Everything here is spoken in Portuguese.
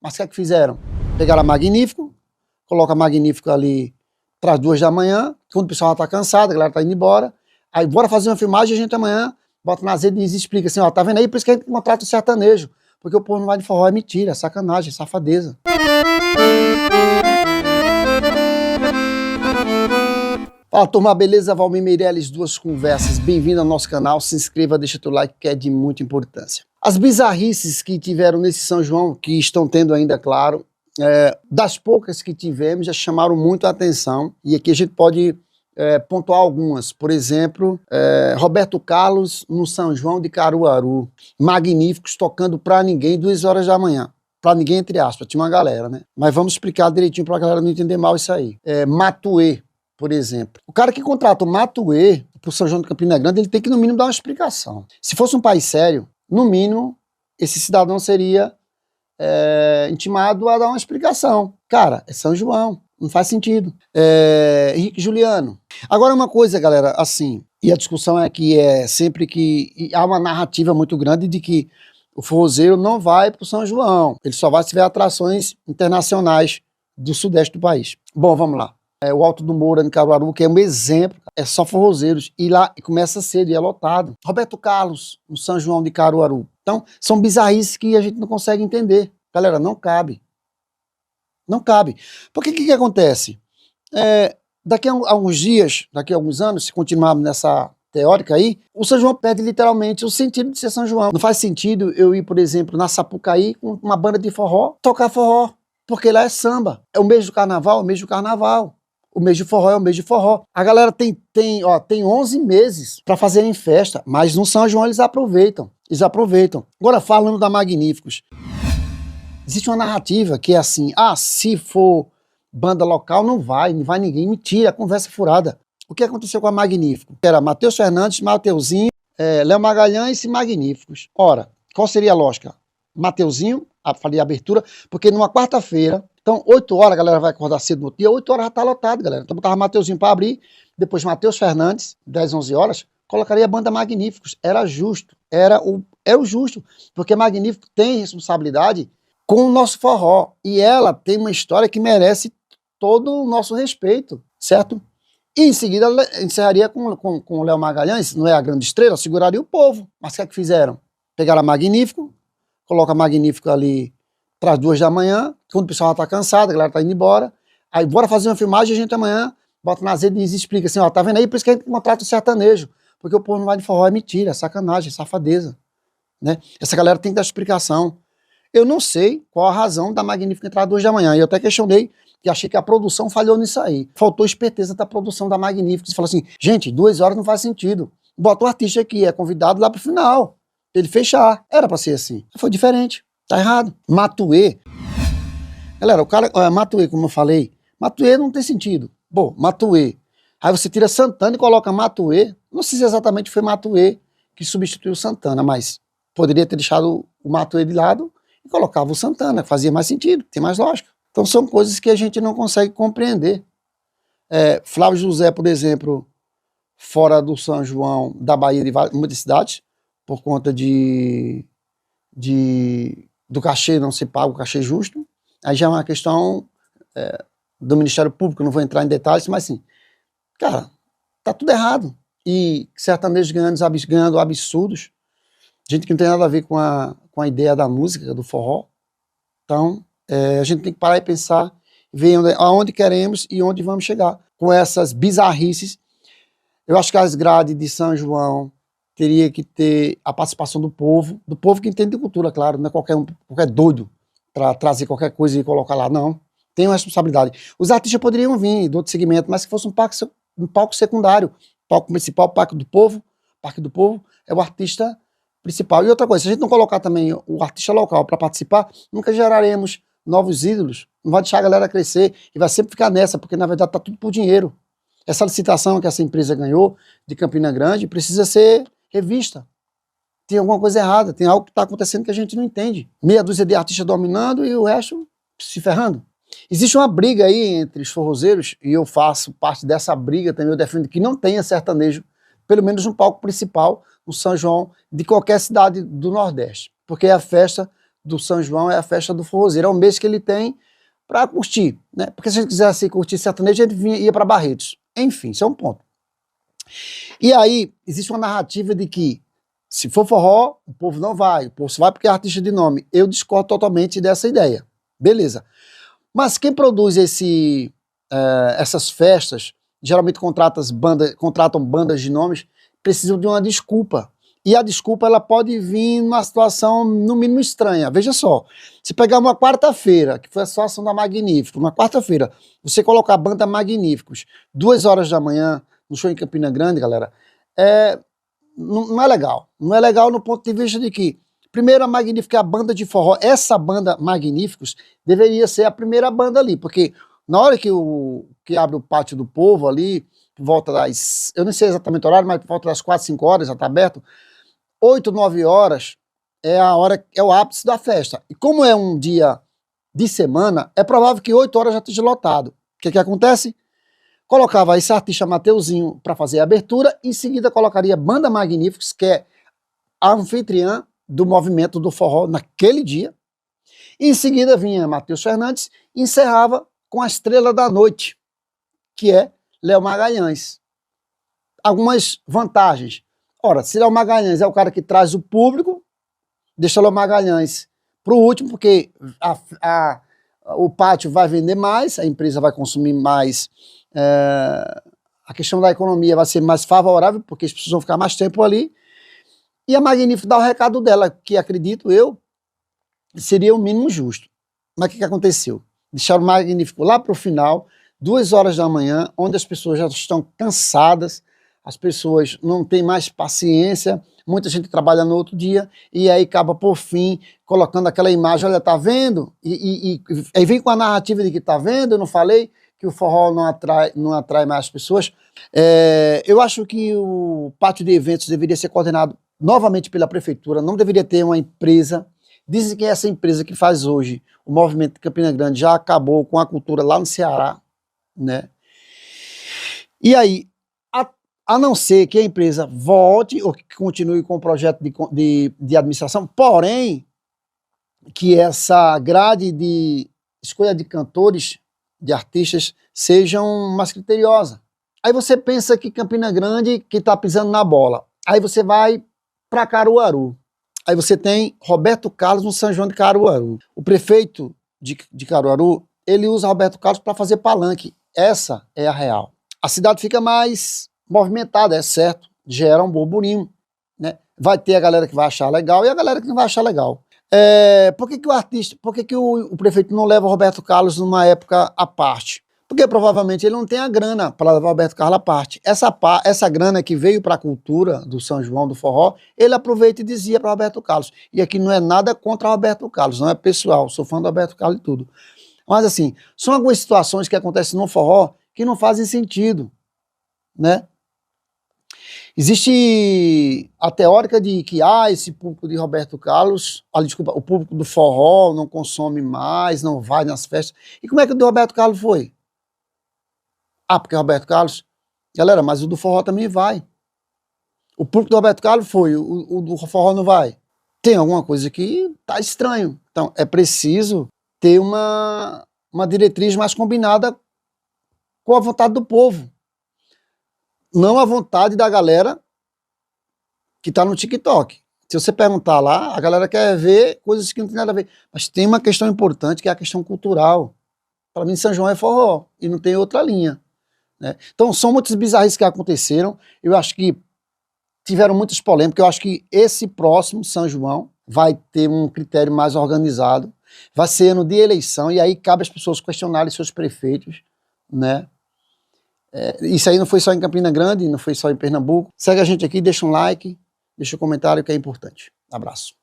Mas o que é que fizeram? Pegaram a Magnífico, coloca a Magnífico ali para as 2 da manhã, quando o pessoal já tá cansado, a galera tá indo embora, aí bora fazer uma filmagem e a gente amanhã bota nas redes e explica assim, ó, tá vendo aí? Por isso que a gente contrata o sertanejo, porque o povo não vai de forró, é mentira, é sacanagem, é safadeza. Fala turma, beleza? Valmir Meirelles, Duas Conversas, bem-vindo ao nosso canal, se inscreva, deixa teu like que é de muita importância. As bizarrices que tiveram nesse São João, que estão tendo ainda, claro, das poucas que tivemos, já chamaram muito a atenção, e aqui a gente pode pontuar algumas. Por exemplo, Roberto Carlos no São João de Caruaru, Magníficos tocando pra ninguém 2 horas da manhã. Pra ninguém, entre aspas, tinha uma galera, né? Mas vamos explicar direitinho pra galera não entender mal isso aí. Matuê, por exemplo. O cara que contrata o Matuê pro São João de Campina Grande, ele tem que no mínimo dar uma explicação. Se fosse um país sério, no mínimo, esse cidadão seria intimado a dar uma explicação. Cara, é São João, não faz sentido. Henrique Juliano. Agora uma coisa, galera, assim, e a discussão é que sempre que há uma narrativa muito grande de que o forrozeiro não vai pro São João, ele só vai se tiver atrações internacionais do sudeste do país. Bom, vamos lá. O Alto do Moura, em Caruaru, que é um exemplo, é só forrozeiros, e lá começa cedo e é lotado. Roberto Carlos, no São João de Caruaru. Então, são bizarrices que a gente não consegue entender. Galera, não cabe. Não cabe. Porque o que acontece? Daqui a alguns dias, daqui a alguns anos, se continuarmos nessa teórica aí, o São João perde literalmente o sentido de ser São João. Não faz sentido eu ir, por exemplo, na Sapucaí com uma banda de forró, tocar forró, porque lá é samba. É o mês do carnaval, é o mês do carnaval. O mês de forró é o mês de forró. A galera tem 11 meses para fazerem festa, mas no São João eles aproveitam. Agora, falando da Magníficos, existe uma narrativa que é assim, se for banda local, não vai ninguém. Mentira, conversa furada. O que aconteceu com a Magnífico? Era Matheus Fernandes, Mateuzinho, Léo Magalhães e Magníficos. Ora, qual seria a lógica? Mateuzinho, falei a abertura, porque numa quarta-feira, então 8 horas a galera vai acordar cedo no dia, 8 horas já tá lotado, galera. Então botava Mateuzinho para abrir, depois Matheus Fernandes, 10, 11 horas, colocaria a banda Magníficos. Era justo, era o justo, porque Magnífico tem responsabilidade com o nosso forró, e ela tem uma história que merece todo o nosso respeito, certo? E em seguida encerraria com o Léo Magalhães, não é a grande estrela, seguraria o povo. Mas o que é que fizeram? Pegaram a Magnífico, coloca a Magnífico ali para as 2 da manhã, quando o pessoal já tá cansado, a galera tá indo embora, aí bora fazer uma filmagem e a gente amanhã bota nas redes e explica assim, ó, tá vendo aí? Por isso que a gente contrata o sertanejo, porque o povo não vai de forró, é mentira, é sacanagem, é safadeza, né? Essa galera tem que dar explicação. Eu não sei qual a razão da Magnífica entrar às 2 da manhã, e eu até questionei, que achei que a produção falhou nisso aí. Faltou esperteza da produção da Magnífica. Você falou assim, gente, 2 horas não faz sentido. Bota o artista aqui, é convidado lá pro final. Ele fechar. Era pra ser assim. Foi diferente. Tá errado. Matuê. Galera, o cara... Matuê, como eu falei, Matuê não tem sentido. Bom, Matuê. Aí você tira Santana e coloca Matuê. Não sei se exatamente foi Matuê que substituiu Santana, mas poderia ter deixado o Matuê de lado e colocava o Santana. Fazia mais sentido, tem mais lógica. Então são coisas que a gente não consegue compreender. Flávio José, por exemplo, fora do São João da Bahia, de muitas cidades, por conta do cachê não se paga o cachê justo, aí já é uma questão do Ministério Público, não vou entrar em detalhes, mas sim, cara, tá tudo errado. E sertanejos ganhando absurdos, gente que não tem nada a ver com a ideia da música, do forró. Então, a gente tem que parar e pensar, ver aonde queremos e onde vamos chegar. Com essas bizarrices, eu acho que as grades de São João teria que ter a participação do povo que entende de cultura, claro, não é qualquer doido para trazer qualquer coisa e colocar lá, não. Tem uma responsabilidade. Os artistas poderiam vir de outro segmento, mas se fosse um palco secundário, palco principal, Parque do Povo é o artista principal. E outra coisa, se a gente não colocar também o artista local para participar, nunca geraremos novos ídolos, não vai deixar a galera crescer e vai sempre ficar nessa, porque na verdade tá tudo por dinheiro. Essa licitação que essa empresa ganhou de Campina Grande precisa ser revista. Tem alguma coisa errada, tem algo que está acontecendo que a gente não entende. Meia dúzia de artistas dominando e o resto se ferrando. Existe uma briga aí entre os forrozeiros, e eu faço parte dessa briga também, eu defendo que não tenha sertanejo, pelo menos no palco principal, no São João, de qualquer cidade do Nordeste, porque é a festa do São João é a festa do forrozeiro, é um mês que ele tem para curtir, né? Porque se a gente quisesse curtir sertanejo, a gente ia para Barretos. Enfim, isso é um ponto. E aí, existe uma narrativa de que, se for forró, o povo não vai, o povo só vai porque é artista de nome. Eu discordo totalmente dessa ideia. Beleza. Mas quem produz essas festas, geralmente contratam bandas de nomes, precisam de uma desculpa. E a desculpa ela pode vir numa situação, no mínimo, estranha. Veja só, se pegar uma quarta-feira, que foi a situação da Magnífico, uma quarta-feira, você colocar a banda Magníficos, 2 horas da manhã, no show em Campina Grande, galera, não é legal. Não é legal no ponto de vista de que, primeiro, a Magnífica é a banda de forró. Essa banda Magníficos deveria ser a primeira banda ali, porque na hora que abre o Pátio do Povo ali, por volta das, eu não sei exatamente o horário, mas por volta das 4, 5 horas, já está aberto, 8, 9 horas é a hora, é o ápice da festa. E como é um dia de semana, é provável que 8 horas já esteja lotado. O que acontece? Colocava esse artista Mateuzinho para fazer a abertura, em seguida colocaria Banda Magníficos, que é a anfitriã do movimento do forró naquele dia. E em seguida vinha Matheus Fernandes e encerrava com a estrela da noite, que é Léo Magalhães. Algumas vantagens. Ora, se Léo Magalhães é o cara que traz o público, deixa Léo Magalhães para o último, porque o pátio vai vender mais, a empresa vai consumir mais, a questão da economia vai ser mais favorável, porque as pessoas vão ficar mais tempo ali, e a Magnífico dá o recado dela, que acredito eu, seria o mínimo justo. Mas o que aconteceu? Deixaram o Magnífico lá para o final, 2 horas da manhã, onde as pessoas já estão cansadas, as pessoas não têm mais paciência, muita gente trabalha no outro dia, e aí acaba, por fim, colocando aquela imagem, olha, tá vendo? E aí vem com a narrativa de que tá vendo, eu não falei que o forró não atrai mais pessoas. Eu acho que o pátio de eventos deveria ser coordenado novamente pela prefeitura, não deveria ter uma empresa. Dizem que essa empresa que faz hoje o movimento de Campina Grande já acabou com a cultura lá no Ceará, né? E aí, a não ser que a empresa volte ou que continue com o projeto de administração, porém, que essa grade de escolha de cantores, de artistas, sejam mais criteriosa. Aí você pensa que Campina Grande que está pisando na bola. Aí você vai para Caruaru. Aí você tem Roberto Carlos no São João de Caruaru. O prefeito de Caruaru, ele usa Roberto Carlos para fazer palanque. Essa é a real. A cidade fica mais movimentada, é certo, gera um burburinho, né? Vai ter a galera que vai achar legal e a galera que não vai achar legal. Por que o prefeito não leva o Roberto Carlos numa época à parte? Porque provavelmente ele não tem a grana para levar o Roberto Carlos à parte. Essa grana que veio para a cultura do São João, do forró, ele aproveita e dizia para o Roberto Carlos. E aqui não é nada contra o Roberto Carlos, não é pessoal, sou fã do Roberto Carlos e tudo. Mas assim, são algumas situações que acontecem no forró que não fazem sentido, né? Existe a teórica de que esse público de Roberto Carlos, o público do forró não consome mais, não vai nas festas. E como é que o do Roberto Carlos foi? Porque Roberto Carlos... Galera, mas o do forró também vai. O público do Roberto Carlos foi, o do forró não vai. Tem alguma coisa que tá estranho. Então, é preciso ter uma diretriz mais combinada com a vontade do povo. Não a vontade da galera que está no TikTok. Se você perguntar lá, a galera quer ver coisas que não tem nada a ver. Mas tem uma questão importante, que é a questão cultural. Para mim, São João é forró e não tem outra linha, né? Então, são muitas bizarrices que aconteceram. Eu acho que tiveram muitas polêmicas. Eu acho que esse próximo São João vai ter um critério mais organizado. Vai ser ano de eleição e aí cabe às pessoas questionarem seus prefeitos, né? Isso aí não foi só em Campina Grande, não foi só em Pernambuco. Segue a gente aqui, deixa um like, deixa um comentário que é importante. Abraço.